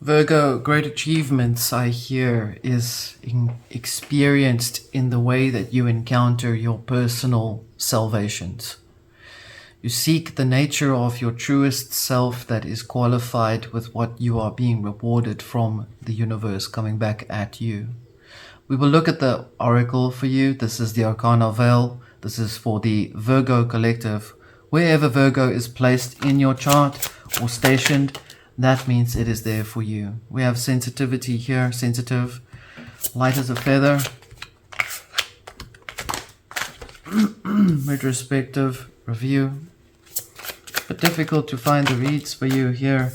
Virgo, great achievements I hear is experienced in the way that you encounter your personal salvations. You seek the nature of your truest self that is qualified with what you are being rewarded from the universe coming back at you. We will look at the oracle for you. This is the Arcana Veil. This is for the Virgo collective. Wherever Virgo is placed in your chart or stationed, that means it is there for you. We have sensitivity here, sensitive, light as a feather, retrospective review, but difficult to find the reads for you here.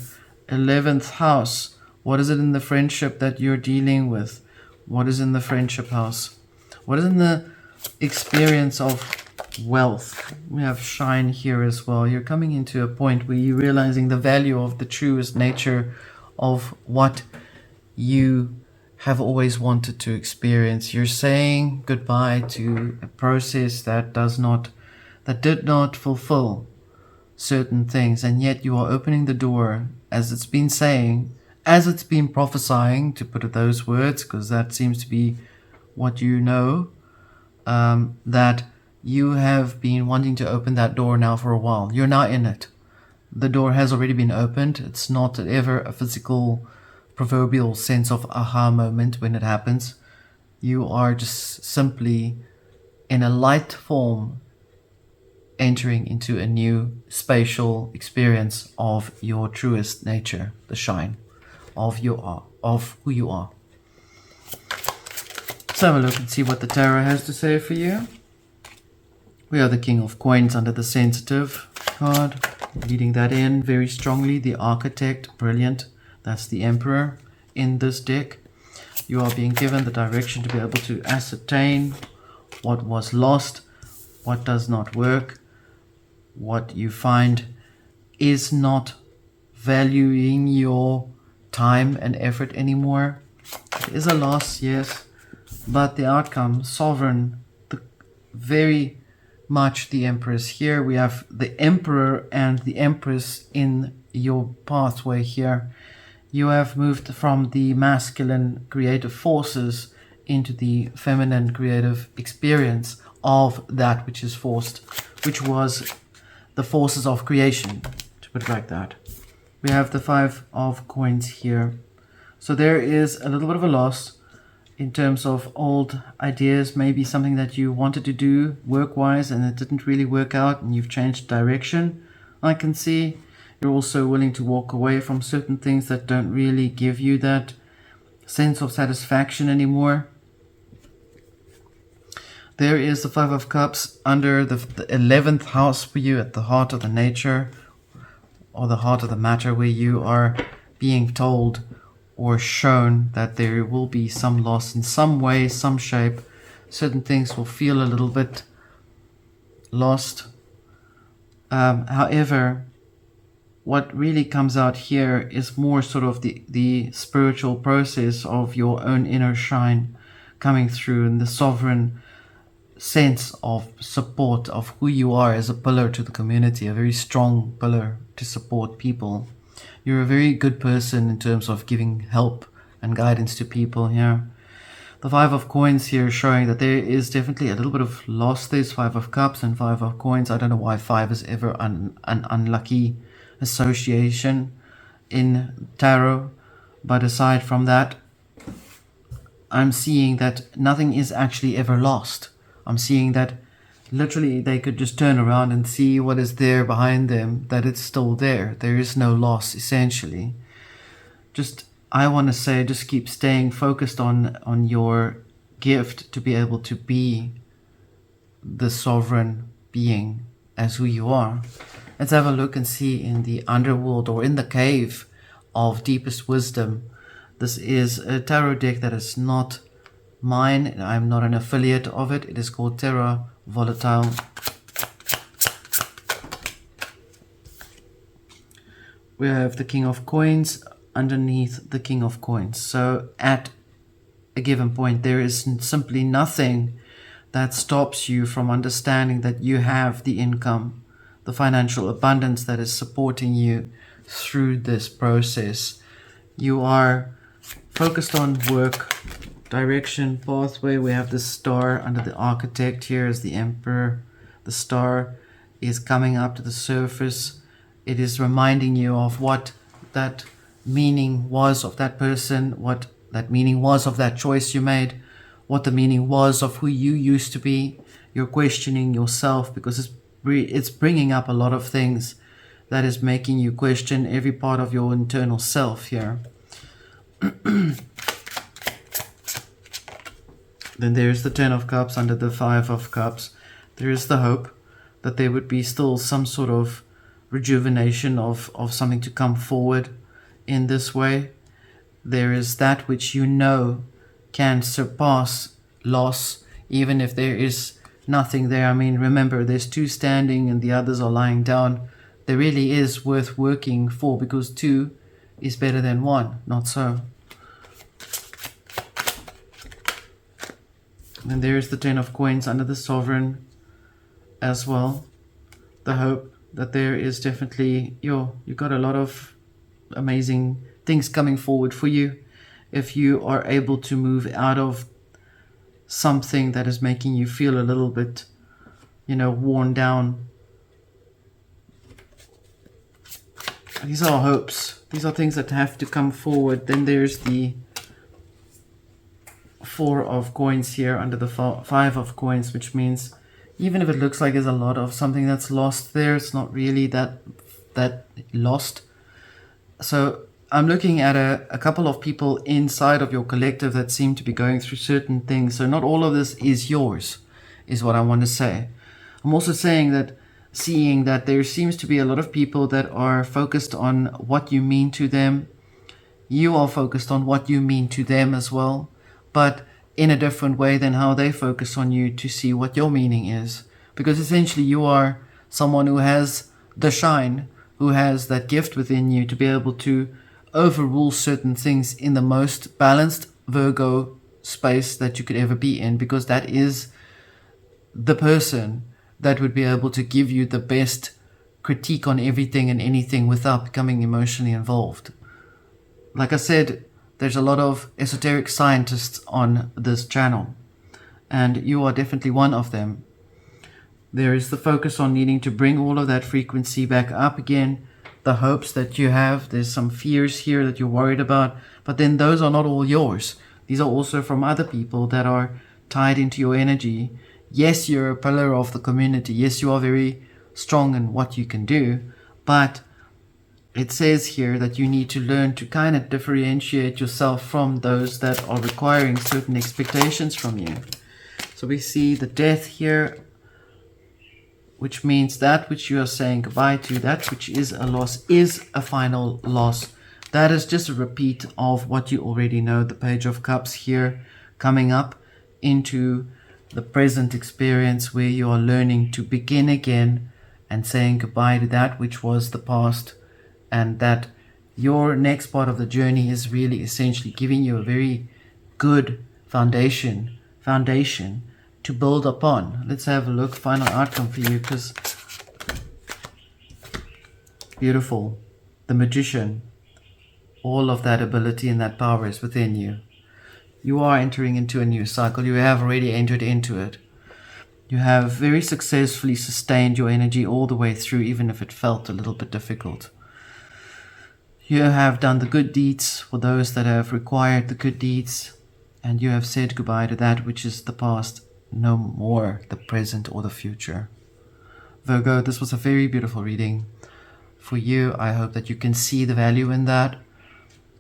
11th house. What is it in the friendship that you're dealing with? What is in the friendship house? What is in the experience of wealth? We have shine here as well. You're coming into a point where you're realizing the value of the truest nature of what you have always wanted to experience. You're saying goodbye to a process that did not fulfill certain things, and yet you are opening the door, as it's been saying, as it's been prophesying, to put it those words, because that seems to be what you know, that you have been wanting to open that door now for a while. You're now in it. The door has already been opened. It's not ever a physical, proverbial sense of aha moment when it happens. You are just simply, in a light form, entering into a new spatial experience of your truest nature, the shine of who you are. Let's have a look and see what the tarot has to say for you. We are the King of Coins under the sensitive card, leading that in very strongly. The Architect, brilliant. That's the Emperor in this deck. You are being given the direction to be able to ascertain what was lost, what does not work, what you find is not valuing your time and effort anymore. It is a loss, yes, but the outcome, sovereign, very much the Empress. Here we have the Emperor and the Empress in your pathway here. You have moved from the masculine creative forces into the feminine creative experience of that which is forced, which was the forces of creation, to put it like that. We have the 5 of Coins here. So there is a little bit of a loss in terms of old ideas, maybe something that you wanted to do work-wise and it didn't really work out and you've changed direction. I can see you're also willing to walk away from certain things that don't really give you that sense of satisfaction anymore. There is the 5 of Cups under the 11th house for you, at the heart of the nature or the heart of the matter, where you are being told or shown that there will be some loss in some way, some shape. Certain things will feel a little bit lost. However, what really comes out here is more sort of the spiritual process of your own inner shine coming through, and the sovereign sense of support of who you are as a pillar to the community, a very strong pillar to support people. You're a very good person in terms of giving help and guidance to people here. The 5 of Coins here showing that there is definitely a little bit of loss. There's 5 of Cups and 5 of Coins. I don't know why 5 is ever an unlucky association in tarot, but aside from that, I'm seeing that nothing is actually ever lost. I'm seeing that literally they could just turn around and see what is there behind them, that it's still there. There is no loss, essentially. I want to say, just keep staying focused on your gift to be able to be the sovereign being as who you are. Let's have a look and see in the underworld, or in the cave of deepest wisdom. This is a tarot deck that is not mine. I'm not an affiliate of it. It is called Terra Volatile. We have the King of Coins underneath the King of Coins. So at a given point, there is simply nothing that stops you from understanding that you have the income, the financial abundance that is supporting you through this process. You are focused on work, direction, pathway. We have the star under the architect here as the emperor. The star is coming up to the surface. It is reminding you of what that meaning was of that person, what that meaning was of that choice you made, what the meaning was of who you used to be. You're questioning yourself because it's bringing up a lot of things that is making you question every part of your internal self here. Then there's the 10 of Cups under the 5 of Cups. There is the hope that there would be still some sort of rejuvenation of something to come forward in this way. There is that which you know can surpass loss, even if there is nothing there. I mean, remember, there's 2 standing and the others are lying down. There really is worth working for, because 2 is better than 1, not so. And there is the 10 of Coins under the Sovereign as well. The hope that there is definitely, you got a lot of amazing things coming forward for you if you are able to move out of something that is making you feel a little bit, worn down. These are hopes. These are things that have to come forward. Then there's the 4 of Coins here under the 5 of Coins, which means even if it looks like there's a lot of something that's lost there, it's not really that lost. So I'm looking at a couple of people inside of your collective that seem to be going through certain things. So not all of this is yours, is what I want to say. I'm also seeing that there seems to be a lot of people that are focused on what you mean to them. You are focused on what you mean to them as well, but in a different way than how they focus on you to see what your meaning is. Because essentially you are someone who has the shine, who has that gift within you to be able to overrule certain things in the most balanced Virgo space that you could ever be in, because that is the person that would be able to give you the best critique on everything and anything without becoming emotionally involved. Like I said, there's a lot of esoteric scientists on this channel, and you are definitely one of them. There is the focus on needing to bring all of that frequency back up again, the hopes that you have. There's some fears here that you're worried about, but then those are not all yours. These are also from other people that are tied into your energy. Yes, you're a pillar of the community. Yes, you are very strong in what you can do, but it says here that you need to learn to kind of differentiate yourself from those that are requiring certain expectations from you. So we see the Death here, which means that which you are saying goodbye to, that which is a loss, is a final loss. That is just a repeat of what you already know. The Page of Cups here coming up into the present experience where you are learning to begin again and saying goodbye to that which was the past, and that your next part of the journey is really essentially giving you a very good foundation to build upon. Let's have a look, final outcome for you, because beautiful. The Magician, all of that ability and that power is within you. You are entering into a new cycle. You have already entered into it. You have very successfully sustained your energy all the way through, even if it felt a little bit difficult. You have done the good deeds for those that have required the good deeds, and you have said goodbye to that which is the past, no more the present or the future. Virgo, this was a very beautiful reading for you. I hope that you can see the value in that,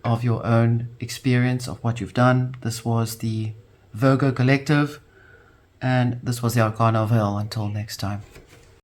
of your own experience of what you've done. This was the Virgo Collective, and this was the Arcana Veil. Until next time.